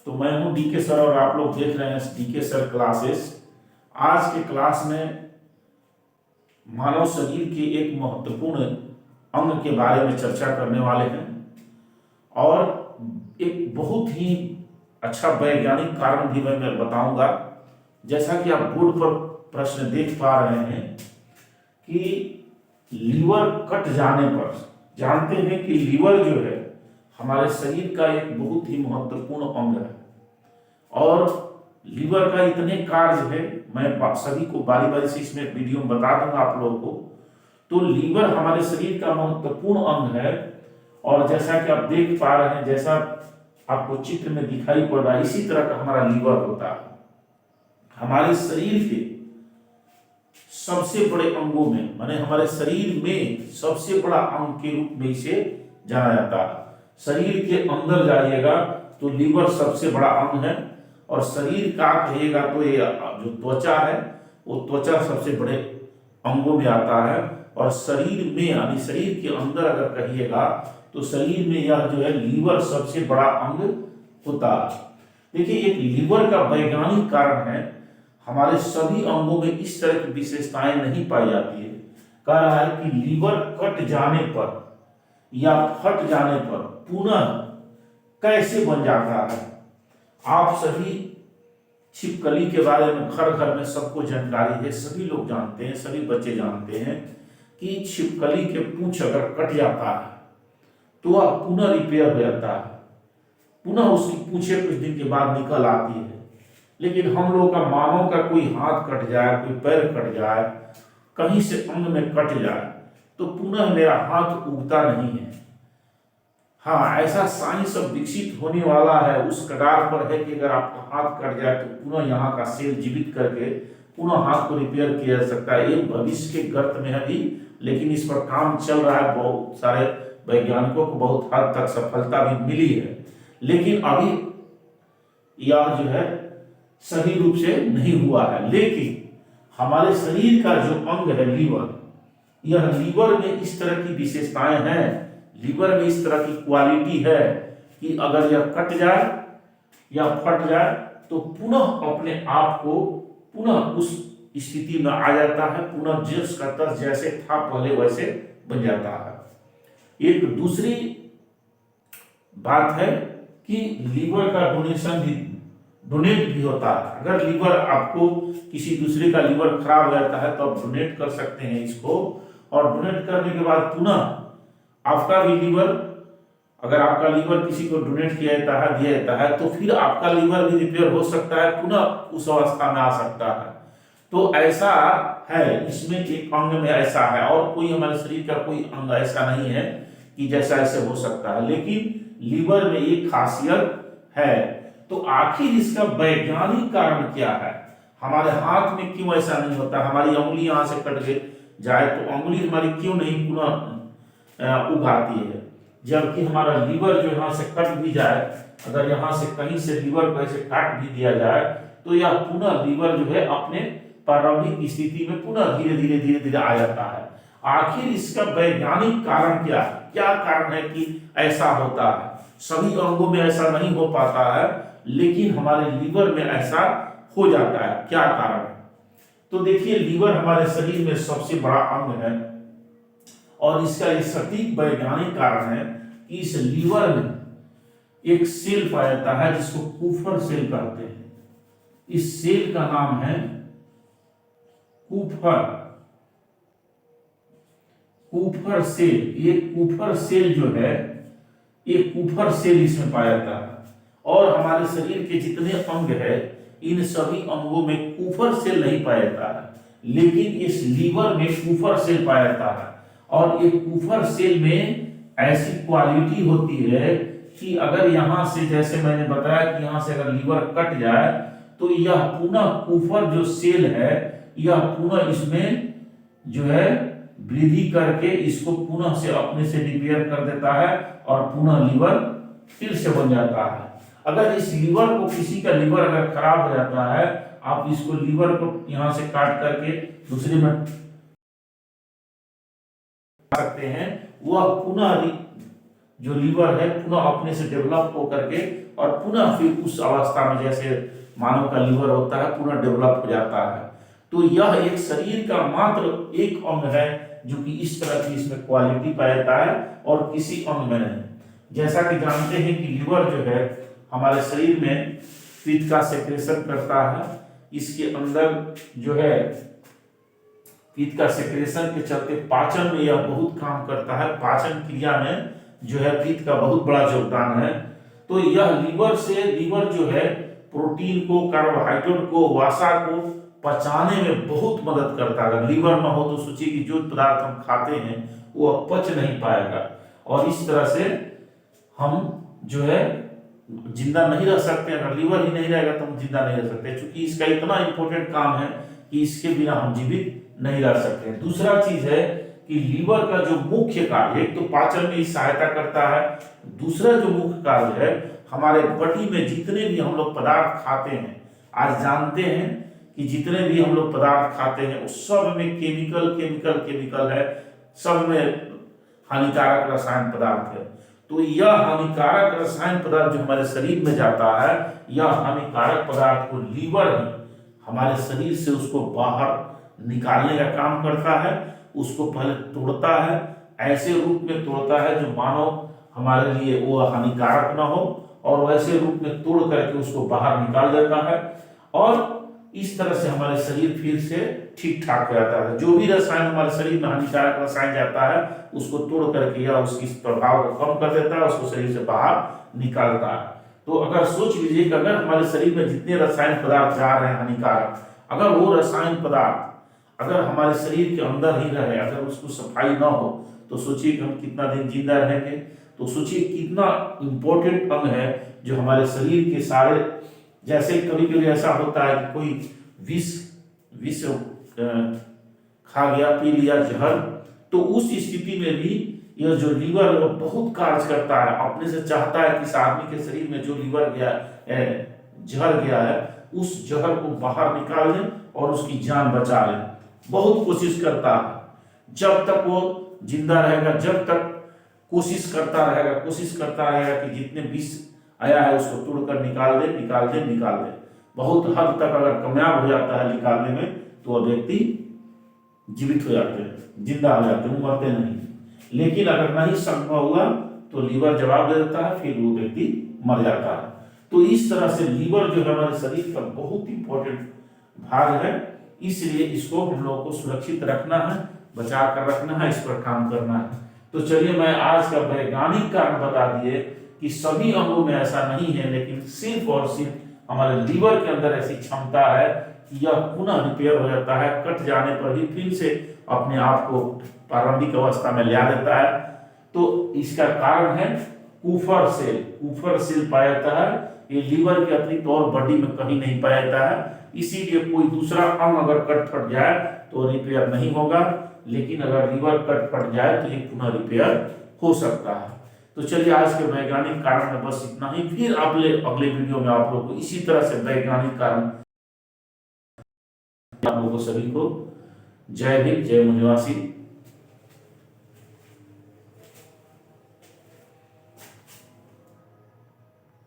तो मैं हूं डीके सर और आप लोग देख रहे हैं डीके सर क्लासेस। आज के क्लास में मानव शरीर के एक महत्वपूर्ण अंग के बारे में चर्चा करने वाले हैं और एक बहुत ही अच्छा वैज्ञानिक कारण भी मैं बताऊंगा। जैसा कि आप बोर्ड पर प्रश्न देख पा रहे हैं कि लीवर कट जाने पर, जानते हैं कि लीवर जो है हमारे शरीर का एक बहुत ही महत्वपूर्ण अंग है और लीवर का इतने कार्य है, मैं सभी को बारी बारी से इसमें वीडियो में बता दूंगा आप लोगों को। तो लीवर हमारे शरीर का महत्वपूर्ण अंग है और जैसा कि आप देख पा रहे हैं, जैसा आपको चित्र में दिखाई पड़ रहा है, इसी तरह का हमारा लीवर होता है। हमारे शरीर के सबसे बड़े अंगों में, माने हमारे शरीर में सबसे बड़ा अंग के रूप में इसे जाना जाता है। शरीर के अंदर जाइएगा तो लीवर सबसे बड़ा अंग है और शरीर का कहिएगा तो ये जो त्वचा है वो त्वचा सबसे बड़े अंगों में आता है। और शरीर में यानी शरीर के अंदर अगर कहिएगा तो शरीर में यह जो है लीवर सबसे बड़ा अंग होता है। देखिए, एक लीवर का वैज्ञानिक कारण है, हमारे सभी अंगों में इस तरह की विशेषताएं नहीं पाई जाती है। कह रहा है कि लीवर कट जाने पर या फट जाने पर पुनः कैसे बन जाता है। आप सभी छिपकली के बारे में घर घर में सबको जानकारी है, सभी लोग जानते हैं, सभी बच्चे जानते हैं कि छिपकली के पूंछ अगर कट जाता है तो वह पुनः रिपेयर हो जाता है, पुनः उसकी पूंछें कुछ दिन के बाद निकल आती है। लेकिन हम लोगों का मानव का कोई हाथ कट जाए, कोई पैर कट जाए, कहीं से अंग में कट जाए तो पुनः मेरा हाथ उगता नहीं है। हाँ, ऐसा साइंस अब विकसित होने वाला है, उस कगार पर है कि अगर आपका हाथ कट जाए तो पुनः यहाँ का सेल जीवित करके पुनः हाथ को रिपेयर किया जा सकता है। ये भविष्य के गर्त में है अभी, लेकिन इस पर काम चल रहा है। बहुत सारे वैज्ञानिकों को बहुत हद तक सफलता भी मिली है, लेकिन अभी यह जो है सही रूप से नहीं हुआ है। लेकिन हमारे शरीर का जो अंग है लीवर, यह लीवर में इस तरह की विशेषताएं हैं, लीवर में इस तरह की क्वालिटी है कि अगर यह कट जाए या फट जाए तो पुनः अपने आप को पुनः उस स्थिति में आ जाता है, पुनः जिस का तस जैसे था पहले वैसे बन जाता है। एक दूसरी बात है कि लीवर का डोनेट भी होता है। अगर लीवर आपको किसी दूसरे का लीवर खराब हो जाता है तो आप डोनेट कर सकते हैं इसको, और डोनेट करने के बाद पुनः आपका भी लीवर, अगर आपका लीवर किसी को डोनेट किया जाता है तो फिर आपका लीवर भी रिपेयर हो सकता है, पुनः उस अवस्था में आ सकता है। तो ऐसा है, इसमें एक अंग में ऐसा है और कोई हमारे शरीर का कोई अंग ऐसा नहीं है कि जैसा ऐसे हो सकता है, लेकिन लीवर में एक खासियत है। तो आखिर इसका वैज्ञानिक कारण क्या है? हमारे हाथ में क्यों ऐसा नहीं होता? हमारी उंगली यहां से कट जाए तो उंगली हमारी क्यों नहीं पुनः उगाती है, जबकि हमारा लीवर जो यहाँ से कट भी जाए, अगर यहाँ से कहीं से लीवर को ऐसे काट भी दिया जाए तो यह पुनः लीवर जो है अपने प्रारंभिक स्थिति में पुनः धीरे धीरे आ जाता है। आखिर इसका वैज्ञानिक कारण क्या है? क्या कारण है कि ऐसा होता है? सभी अंगों में ऐसा नहीं हो पाता है, लेकिन हमारे लीवर में ऐसा हो जाता है। क्या कारण है? तो देखिए, लीवर हमारे शरीर में सबसे बड़ा अंग है और इसका एक सटीक वैज्ञानिक कारण है कि इस लीवर में एक सेल पाया जाता है जिसको कूफर सेल कहते हैं। इस सेल का नाम है कूफर सेल। ये कूफर सेल जो है, ये कूफर सेल इसमें पाया जाता है। और हमारे शरीर के जितने अंग है, इन सभी अंगों में कूफर सेल नहीं पाया जाता है, लेकिन इस लीवर में कूफर सेल पाया जाता है। और एक कूफर सेल में ऐसी क्वालिटी होती है कि अगर यहां से, जैसे मैंने बताया कि यहां से अगर लीवर कट जाए तो यह पुनः कूफर जो सेल है यह पुनः इसमें जो है वृद्धि करके इसको पुनः से अपने से रिपेयर कर देता है और पुनः लीवर फिर से बन जाता है। अगर इस लीवर को, किसी का लीवर अगर खराब हो जाता है, आप इसको लीवर को यहां से काट करके दूसरे में सकते हैं, वह पुनः जो लीवर है पुनः अपने से डेवलप होकर के और पुनः फिर उस अवस्था में जैसे मानव का लीवर होता है पुनः डेवलप हो जाता है। तो यह एक शरीर का मात्र एक अंग है जो कि इस तरह की इसमें क्वालिटी पाया जाता है और किसी अंग में नहीं। जैसा कि जानते हैं कि लीवर जो है हमारे शरीर में पित्त का सेक्रेशन करता है, इसके अंदर जो है पित्त का सेक्रेशन के चलते पाचन में यह बहुत काम करता है, पाचन क्रिया में जो है पित्त का बहुत बड़ा योगदान है। तो यह लीवर जो है प्रोटीन को, कार्बोहाइड्रेट को, वसा को पचाने में बहुत मदद करता है। अगर लीवर ना हो तो सोचिए कि जो पदार्थ हम खाते हैं वो पच नहीं पाएगा और इस तरह से हम जो है जिंदा नहीं रह सकते। अगर लीवर ही नहीं रहेगा तो हम जिंदा नहीं रह सकते, क्योंकि इसका इतना इंपॉर्टेंट काम है कि इसके बिना हम जीवित नहीं रह सकते। दूसरा चीज है कि लीवर का जो मुख्य कार्य, एक तो पाचन में सहायता करता है, दूसरा जो मुख्य कार्य है हमारे बॉडी में जितने भी हम लोग पदार्थ खाते हैं, आज जानते हैं कि जितने भी हम लोग पदार्थ खाते हैं उस सब में केमिकल है, सब में हानिकारक रसायन पदार्थ है। तो यह हानिकारक रसायन पदार्थ जो हमारे शरीर में जाता है, यह हानिकारक पदार्थ को लीवर ही हमारे शरीर से उसको बाहर निकालने का काम करता है। उसको पहले तोड़ता है, ऐसे रूप में तोड़ता है जो मानव हमारे लिए वो हानिकारक ना हो, और वैसे रूप में तोड़ करके उसको बाहर निकाल देता है और इस तरह से हमारे शरीर फिर से ठीक ठाक हो जाता है। जो भी रसायन हमारे शरीर में हानिकारक रसायन जाता है उसको तोड़ करके या उसकी प्रभाव को कम कर देता है, उसको शरीर से बाहर निकालता है। तो अगर सोच लीजिए कि अगर हमारे शरीर में जितने रसायन पदार्थ जा रहे हैं हानिकारक, अगर वो रसायन पदार्थ अगर हमारे शरीर के अंदर ही रहे, अगर उसको सफाई ना हो तो सोचिए कि हम कितना दिन जिंदा रहेंगे। तो सोचिए कितना इंपॉर्टेंट अंग है जो हमारे शरीर के सारे, जैसे कभी कभी ऐसा होता है कि कोई विष खा गया, पी लिया जहर, तो उस स्थिति में भी यह जो लीवर वो बहुत कार्य करता है, अपने से चाहता है कि इस आदमी के शरीर में जो लीवर गया जहर गया है उस जहर को बाहर निकाल दें और उसकी जान बचा लें। बहुत कोशिश करता है, जब तक वो जिंदा रहेगा, जब तक कोशिश करता रहेगा कि जितने विष आया है उसको तोड़कर निकाल दे। बहुत हद तक अगर कामयाब हो जाता है निकालने में तो वह व्यक्ति जीवित हो जाते हैं, जिंदा हो जाते हैं, मरते नहीं। लेकिन अगर नहीं संभव हुआ तो लीवर जवाब दे देता है, फिर वो व्यक्ति मर जाता है। तो इस तरह से लीवर जो है हमारे शरीर का बहुत इंपॉर्टेंट भाग है, इसलिए इसको हम लोगों को सुरक्षित रखना है, बचा कर रखना है, इस पर काम करना है। तो चलिए मैं आज का वैज्ञानिक कारण बता दिए कि सभी अंगों में ऐसा नहीं है, लेकिन सिर्फ और सिर्फ हमारे लीवर के अंदर ऐसी क्षमता है कि यह पुनः रिपेयर हो जाता है, कट जाने पर भी फिर से अपने आप को प्रारंभिक अवस्था में ला देता है। तो इसका कारण है कूफर सेल पाया जाता है। ये लीवर के अतिरिक्त और बॉडी में कहीं नहीं पाया जाता है, इसीलिए कोई दूसरा अंग अगर कट जाए तो रिपेयर नहीं होगा, लेकिन अगर लीवर कट जाए तो ये पुनः रिपेयर हो सकता है। तो चलिए आज के वैज्ञानिक कारण में बस इतना ही, फिर अगले वीडियो में आप लोगों को इसी तरह से वैज्ञानिक कारण। आप लोगों को सभी को जय भीम, जय मुनिवासी।